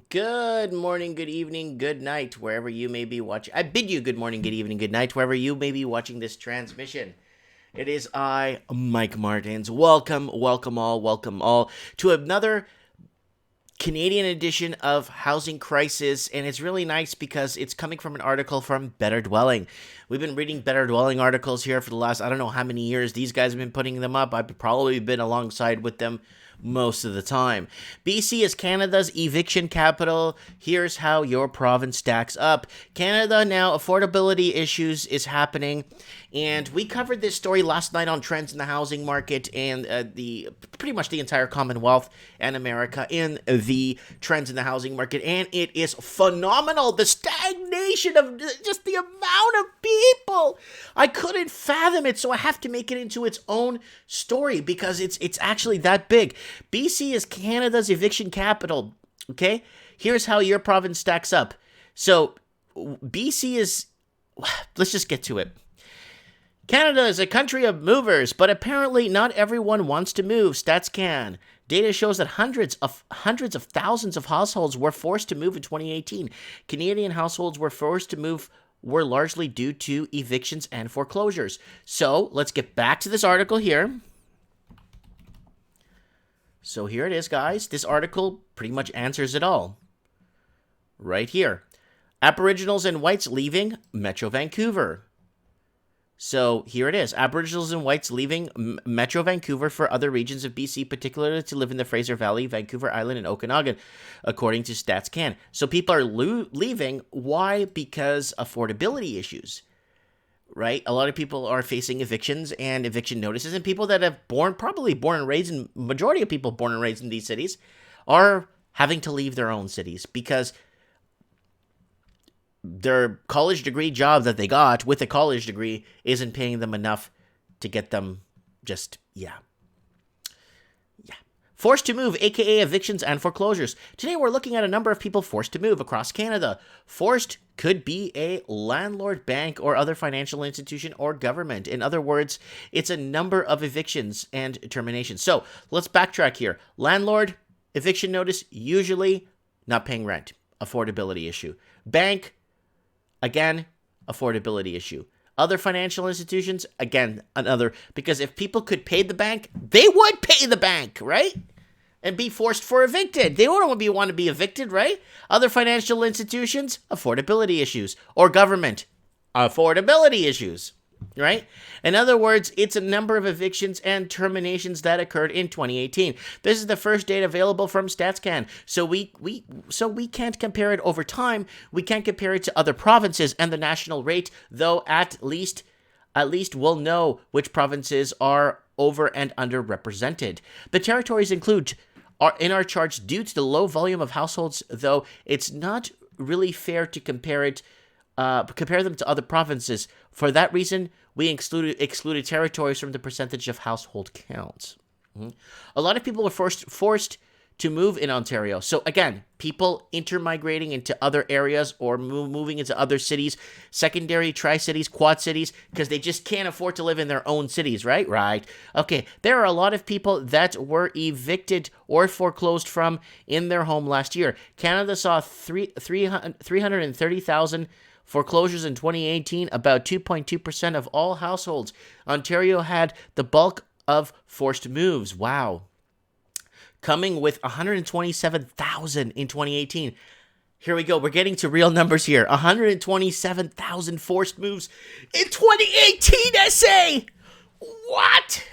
Good morning, good evening, good night, wherever you may be watching. I bid you good morning, good evening, good night, wherever you may be watching this transmission. It is I, Mike Martins. Welcome all to another Canadian edition of Housing Crisis, and it's really nice because it's coming from an article from Better Dwelling. We've been reading Better Dwelling articles here for the last, I don't know how many years these guys have been putting them up. I've probably been alongside with them most of the time. BC is Canada's eviction capital. Here's how your province stacks up. Canada now, affordability issues is happening. And we covered this story last night on trends in the housing market and the pretty much the entire Commonwealth and America in the trends in the housing market. And it is phenomenal. The stagnation of just the amount of people. I couldn't fathom it, so I have to make it into its own story because it's actually that big. BC is Canada's eviction capital. Okay? Here's how your province stacks up. So, BC is. Let's just get to it. Canada is a country of movers, but apparently not everyone wants to move. StatsCan. Data shows that hundreds of thousands of households were forced to move in 2018. Canadian households were largely due to evictions and foreclosures. So, let's get back to this article here. So here it is, guys. This article pretty much answers it all. Right here. Aboriginals and whites leaving Metro Vancouver. So here it is. Aboriginals and whites leaving Metro Vancouver for other regions of BC, particularly to live in the Fraser Valley, Vancouver Island, and Okanagan, according to StatsCan. So people are leaving. Why? Because affordability issues. Right? A lot of people are facing evictions and eviction notices, and people that have probably born and raised, and majority of people born and raised in these cities are having to leave their own cities because their college degree job that they got with a college degree isn't paying them enough to get them yeah. Forced to move, aka evictions and foreclosures. Today we're looking at a number of people forced to move across Canada. Forced could be a landlord, bank, or other financial institution or government. In other words, it's a number of evictions and terminations. So let's backtrack here. Landlord, eviction notice, usually not paying rent. Affordability issue. Bank, again, affordability issue. Other financial institutions, again, another, because if people could pay the bank, they would pay the bank, right? And be forced for evicted. They don't want to be evicted, right? Other financial institutions, affordability issues. Or government, affordability issues, right? In other words, it's a number of evictions and terminations that occurred in 2018. This is the first data available from StatsCan. So we can't compare it over time. We can't compare it to other provinces and the national rate, though at least we'll know which provinces are over and underrepresented. The territories are in our charts due to the low volume of households, though it's not really fair to compare them to other provinces. For that reason, we excluded territories from the percentage of household counts. A lot of people were forced to move in Ontario. So again, people intermigrating into other areas or moving into other cities, secondary tri-cities, quad cities, because they just can't afford to live in their own cities, right? Right. Okay, there are a lot of people that were evicted or foreclosed from in their home last year. Canada saw 330,000 foreclosures in 2018, about 2.2% of all households. Ontario had the bulk of forced moves. Wow. Coming with 127,000 in 2018. Here we go. We're getting to real numbers here. 127,000 forced moves in 2018, SA! What?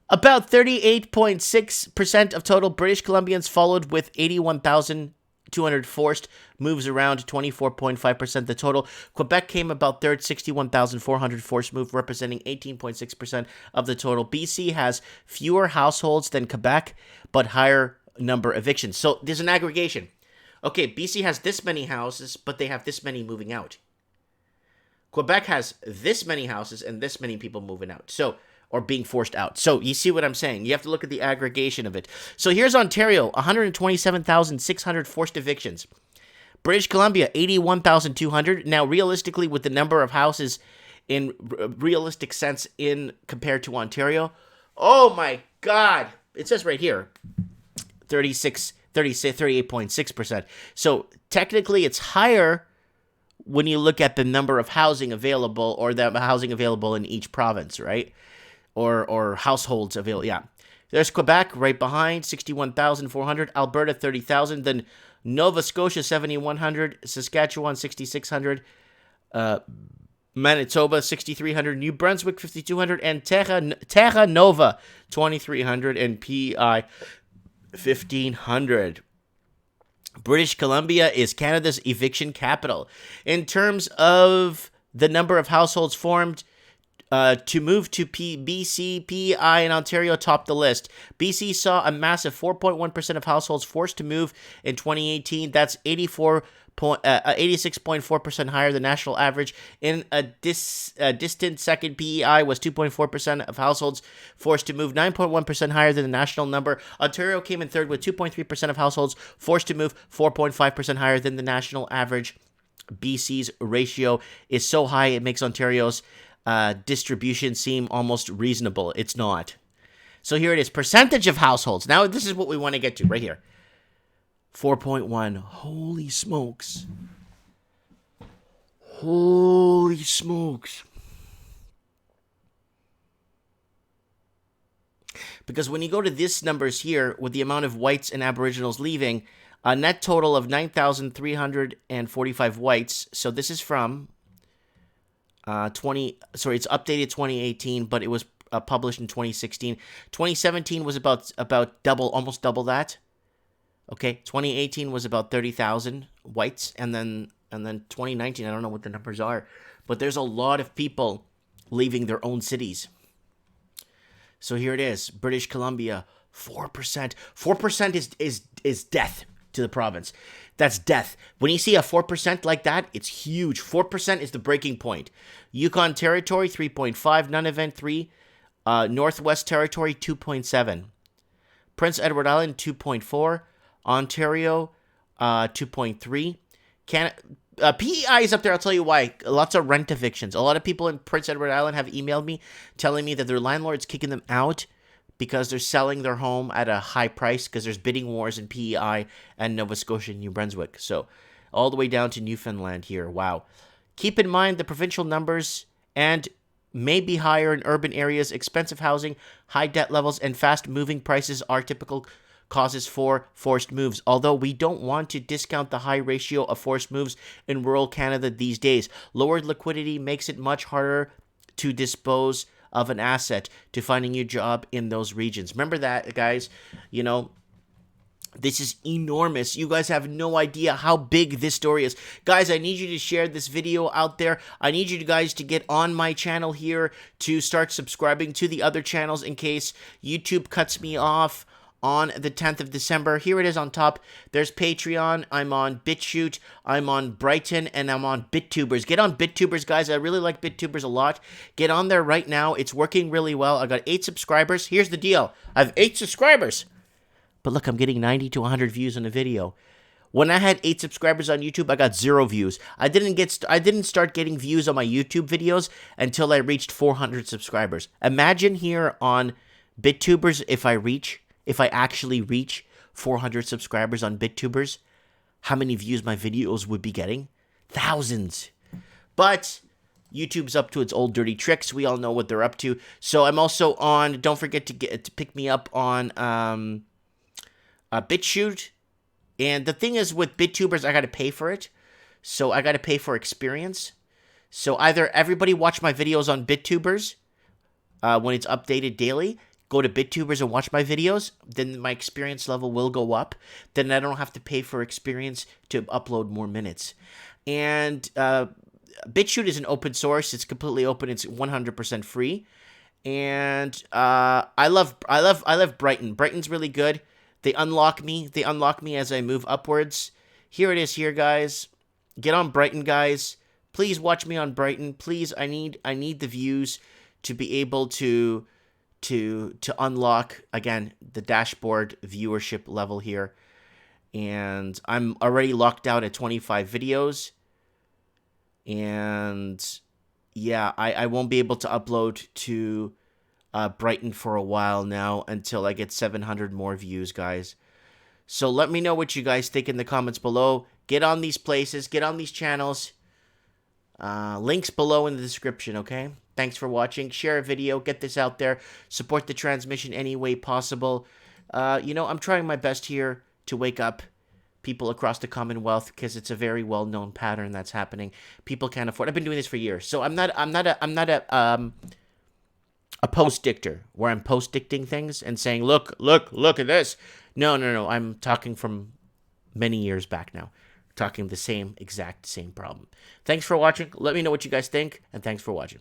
About 38.6% of total British Columbians followed with 81,200 forced moves, around 24.5% the total. Quebec came about third, 61,400 forced moves, representing 18.6% of the total. BC has fewer households than Quebec, but higher number evictions. So there's an aggregation. Okay, BC has this many houses, but they have this many moving out. Quebec has this many houses and this many people moving out. So, or being forced out. So you see what I'm saying? You have to look at the aggregation of it. So here's Ontario, 127,600 forced evictions. British Columbia, 81,200. Now, realistically, with the number of houses in realistic sense in compared to Ontario, oh my God. It says right here, 36 38.6%. So technically it's higher when you look at the number of housing available, or the housing available in each province, right? Or households available. Yeah. There's Quebec right behind, 61,400. Alberta, 30,000. Then Nova Scotia, 7,100. Saskatchewan, 6,600. Manitoba, 6,300. New Brunswick, 5,200. And Terra Nova, 2,300. And PEI, 1,500. British Columbia is Canada's eviction capital. In terms of the number of households formed to move to BC, PEI, and Ontario topped the list. BC saw a massive 4.1% of households forced to move in 2018. That's 86.4% higher than national average. In a distant second, PEI was 2.4% of households forced to move, 9.1% higher than the national number. Ontario came in third with 2.3% of households forced to move, 4.5% higher than the national average. BC's ratio is so high it makes Ontario's distribution seem almost reasonable. It's not. So here it is. Percentage of households. Now this is what we want to get to right here. 4.1. Holy smokes. Holy smokes. Because when you go to this numbers here, with the amount of whites and Aboriginals leaving, a net total of 9,345 whites. So this is from it's updated 2018, but it was published in 2016. 2017 was about double, almost double that. Okay, 2018 was about 30,000 whites, and then 2019, I don't know what the numbers are, but there's a lot of people leaving their own cities. So here it is, British Columbia, 4%. 4% is death to the province. That's death. When you see a 4% like that, it's huge. 4% is the breaking point. Yukon Territory, 3.5. Nunavut, 3. Northwest Territory, 2.7. Prince Edward Island, 2.4. Ontario, 2.3. PEI is up there. I'll tell you why. Lots of rent evictions. A lot of people in Prince Edward Island have emailed me telling me that their landlord's kicking them out because they're selling their home at a high price because there's bidding wars in PEI and Nova Scotia and New Brunswick. So all the way down to Newfoundland here. Wow. Keep in mind the provincial numbers and may be higher in urban areas. Expensive housing, high debt levels, and fast-moving prices are typical causes for forced moves, although we don't want to discount the high ratio of forced moves in rural Canada these days. Lowered liquidity makes it much harder to dispose of an asset to find a new job in those regions. Remember that, guys. You know, this is enormous. You guys have no idea how big this story is. Guys, I need you to share this video out there. I need you guys to get on my channel here to start subscribing to the other channels in case YouTube cuts me off on the 10th of December. Here it is on top. There's Patreon. I'm on BitChute. I'm on Brighton. And I'm on BitTubers. Get on BitTubers, guys. I really like BitTubers a lot. Get on there right now. It's working really well. I got 8 subscribers. Here's the deal. I have 8 subscribers. But look, I'm getting 90 to 100 views on a video. When I had 8 subscribers on YouTube, I got 0 views. I didn't start getting views on my YouTube videos until I reached 400 subscribers. Imagine here on BitTubers if I actually reach 400 subscribers on BitTubers, how many views my videos would be getting? Thousands. But YouTube's up to its old dirty tricks. We all know what they're up to. So I'm also on, don't forget to pick me up on BitChute. And the thing is with BitTubers, I got to pay for it. So I got to pay for experience. So either everybody watch my videos on BitTubers when it's updated daily, go to BitTubers and watch my videos, then my experience level will go up. Then I don't have to pay for experience to upload more minutes. And BitChute is an open source. It's completely open. It's 100% free. And I love Brighton. Brighton's really good. They unlock me. They unlock me as I move upwards. Here it is here, guys. Get on Brighton, guys. Please watch me on Brighton. Please, I need the views to be able to unlock, again, the dashboard viewership level here. And I'm already locked out at 25 videos. And yeah, I won't be able to upload to Brighton for a while now until I get 700 more views, guys. So let me know what you guys think in the comments below. Get on these places. Get on these channels. Links below in the description, okay? Thanks for watching. Share a video. Get this out there. Support the transmission any way possible. I'm trying my best here to wake up people across the Commonwealth because it's a very well-known pattern that's happening. People can't afford. I've been doing this for years, so I'm not a post-dictor where I'm post-dicting things and saying, look at this. No. I'm talking from many years back now. Talking the exact same problem. Thanks for watching. Let me know what you guys think, and thanks for watching.